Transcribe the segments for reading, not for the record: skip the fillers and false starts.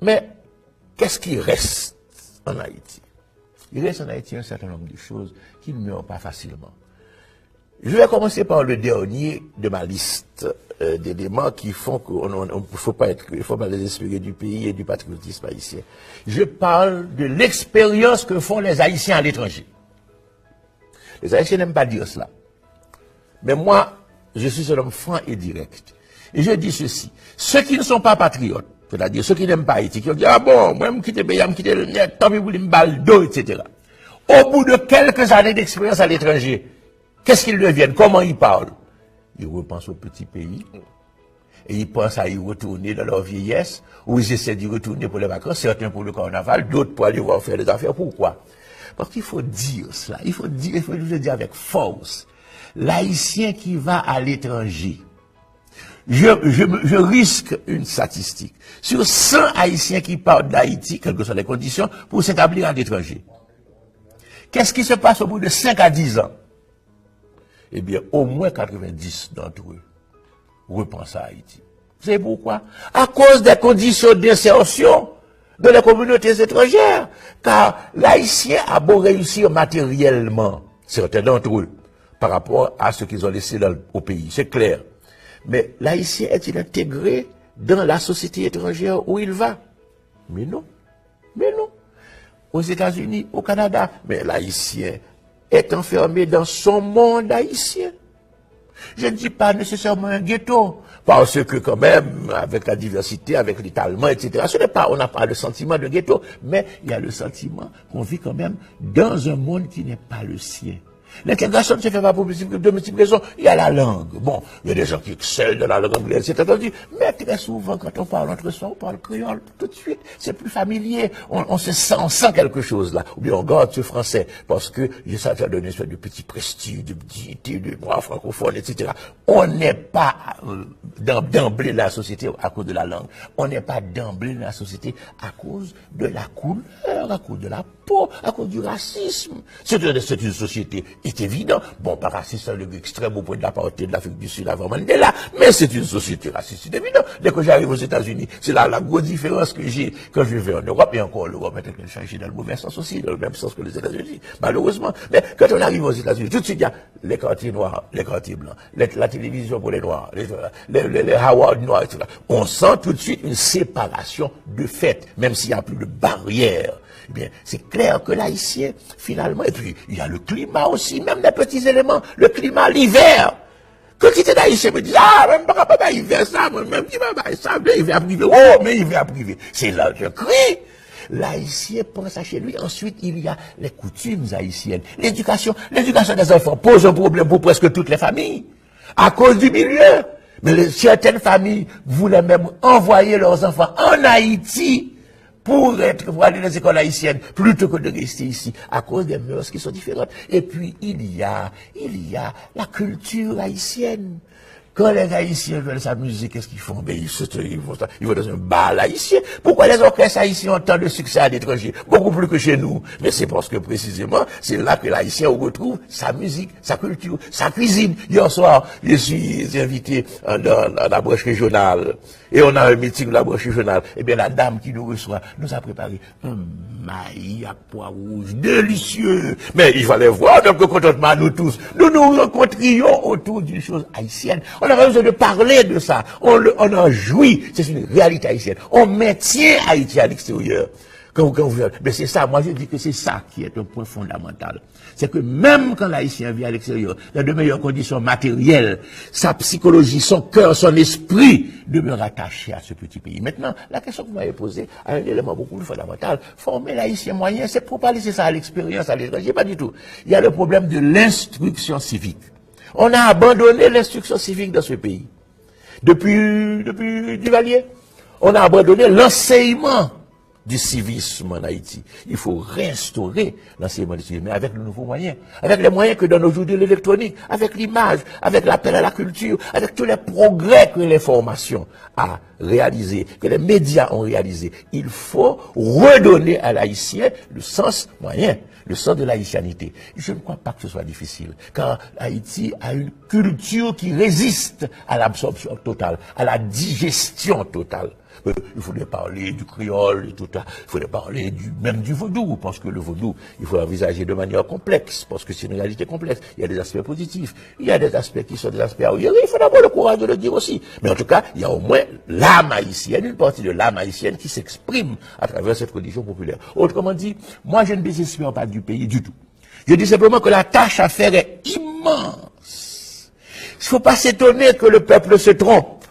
Mais qu'est-ce qui reste en Haïti? Il reste en Haïti un certain nombre de choses qui ne meurent pas facilement. Je vais commencer par le dernier de ma liste d'éléments qui font qu'il ne faut pas désespérer du pays et du patriotisme haïtien. Je parle de l'expérience que font les Haïtiens à l'étranger. Les Haïtiens n'aiment pas dire cela. Mais moi, je suis un homme franc et direct. Et je dis ceci. Ceux qui ne sont pas patriotes, c'est-à-dire ceux qui n'aiment pas Haïti, qui ont dit, ah bon, moi, je me quitte le pays, je me quitte le net, tant pis pour me baldo, etc. Au bout de quelques années d'expérience à l'étranger, qu'est-ce qu'ils deviennent? Comment ils parlent? Ils repensent au petit pays. Et ils pensent à y retourner dans leur vieillesse, ou ils essaient d'y retourner pour les vacances, certains pour le carnaval, d'autres pour aller voir faire des affaires. Pourquoi? Parce qu'il faut dire cela. Il faut le dire avec force. L'Haïtien qui va à l'étranger, je risque une statistique. Sur 100 Haïtiens qui partent d'Haïti, quelles que soient les conditions, pour s'établir à l'étranger. Qu'est-ce qui se passe au bout de 5 à 10 ans? Eh bien, au moins 90 d'entre eux repensent à Haïti. Vous savez pourquoi? À cause des conditions d'insertion de la communautés étrangères. Car l'Haïtien a beau réussir matériellement, certains d'entre eux, par rapport à ce qu'ils ont laissé au pays, c'est clair. Mais l'Haïtien est-il intégré dans la société étrangère où il va? Mais non. Mais non. Aux États-Unis, au Canada, mais l'Haïtien est enfermé dans son monde haïtien. Je ne dis pas nécessairement un ghetto, parce que quand même, avec la diversité, avec l'étalement, etc., on n'a pas le sentiment de ghetto, mais il y a le sentiment qu'on vit quand même dans un monde qui n'est pas le sien. L'intégration ne se fait pas pour de multiples raisons. Il y a la langue. Bon, il y a des gens qui excellent dans la langue anglaise, c'est entendu. Mais très souvent, quand on parle entre soi, on parle créole tout de suite. C'est plus familier. On sent quelque chose là. Ou bien on garde ce français parce que ça fait donner une espèce de petit prestige, de dignité, de droit francophone, etc. On n'est pas d'emblée de la société à cause de la langue. On n'est pas d'emblée de la société à cause de la couleur, à cause de la peau, à cause du racisme. C'est une société. C'est évident. Bon, pas raciste, le extrême au point de la partie de l'Afrique du Sud avant Mandela, mais c'est une société raciste, c'est évident. Dès que j'arrive aux États-Unis, c'est là la grosse différence que j'ai quand je vais en Europe, et encore l'Europe est en train de changer dans le mauvais sens aussi, dans le même sens que les États-Unis, malheureusement. Mais quand on arrive aux États-Unis, tout de suite, il y a les quartiers noirs, les quartiers blancs, la télévision pour les noirs, les Howard noirs, etc. On sent tout de suite une séparation de fait, même s'il n'y a plus de barrière. Eh bien, c'est clair que l'Haïtien, finalement, et puis il y a le climat aussi, même des petits éléments, le climat, l'hiver. Quand il était d'Haïtien, me dit, ah, même pas d'hiver, ça, même qui va ça, l'hiver privé, oh, mais l'hiver privé. C'est là que je crie. L'Haïtien pense à chez lui. Ensuite, il y a les coutumes haïtiennes. L'éducation des enfants pose un problème pour presque toutes les familles. À cause du milieu. Mais certaines familles voulaient même envoyer leurs enfants en Haïti pour aller dans les écoles haïtiennes, plutôt que de rester ici, à cause des mœurs qui sont différentes. Et puis, il y a la culture haïtienne. Quand les Haïtiens veulent s'amuser, qu'est-ce qu'ils font? Ben, ils vont dans un bal haïtien. Pourquoi les orchestres haïtiens ont tant de succès à l'étranger? Beaucoup plus que chez nous. Mais c'est parce que, précisément, c'est là que l'Haïtien retrouve sa musique, sa culture, sa cuisine. Hier soir, je suis invité dans la branche régionale. Et on a un meeting de la branche régionale. Eh bien, la dame qui nous reçoit nous a préparé un maïs à pois rouge délicieux. Mais il fallait voir notre contentement à nous tous. Nous nous rencontrions autour d'une chose haïtienne. On n'a pas besoin de parler de ça. On en jouit. C'est une réalité haïtienne. On maintient Haïti à l'extérieur. Mais c'est ça, moi je dis que c'est ça qui est un point fondamental. C'est que même quand l'Haïtien vit à l'extérieur, dans de meilleures conditions matérielles, sa psychologie, son cœur, son esprit demeure attaché à ce petit pays. Maintenant, la question que vous m'avez posée a un élément beaucoup plus fondamental. Former l'Haïtien moyen, c'est pour pas laisser ça à l'expérience, à l'étranger, pas du tout. Il y a le problème de l'instruction civique. On a abandonné l'instruction civique dans ce pays. Depuis Duvalier, on a abandonné l'enseignement du civisme en Haïti. Il faut restaurer l'enseignement du civisme, mais avec de nouveaux moyens. Avec les moyens que donne aujourd'hui l'électronique, avec l'image, avec l'appel à la culture, avec tous les progrès que les formations a réalisés, que les médias ont réalisés. Il faut redonner à l'haïtien le sens moyen, le sens de l'haïtianité. Je ne crois pas que ce soit difficile, car Haïti a une culture qui résiste à l'absorption totale, à la digestion totale. Il faudrait parler du créole et tout ça. Il faudrait parler même du vaudou, parce que le vaudou, il faut l'envisager de manière complexe, parce que c'est une réalité complexe. Il y a des aspects positifs, il y a des aspects qui sont des aspects arriérés. Il faut avoir le courage de le dire aussi. Mais en tout cas, il y a au moins l'âme haïtienne, une partie de l'âme haïtienne qui s'exprime à travers cette religion populaire. Autrement dit, moi je ne désespère pas du pays du tout. Je dis simplement que la tâche à faire est immense. Il ne faut pas s'étonner que le peuple se trompe.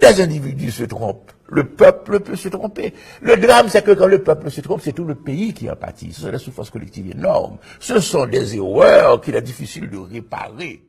Des individus se trompent. Le peuple peut se tromper. Le drame, c'est que quand le peuple se trompe, c'est tout le pays qui en pâtit. Ce sont des souffrances collectives énormes. Ce sont des erreurs qu'il est difficile de réparer.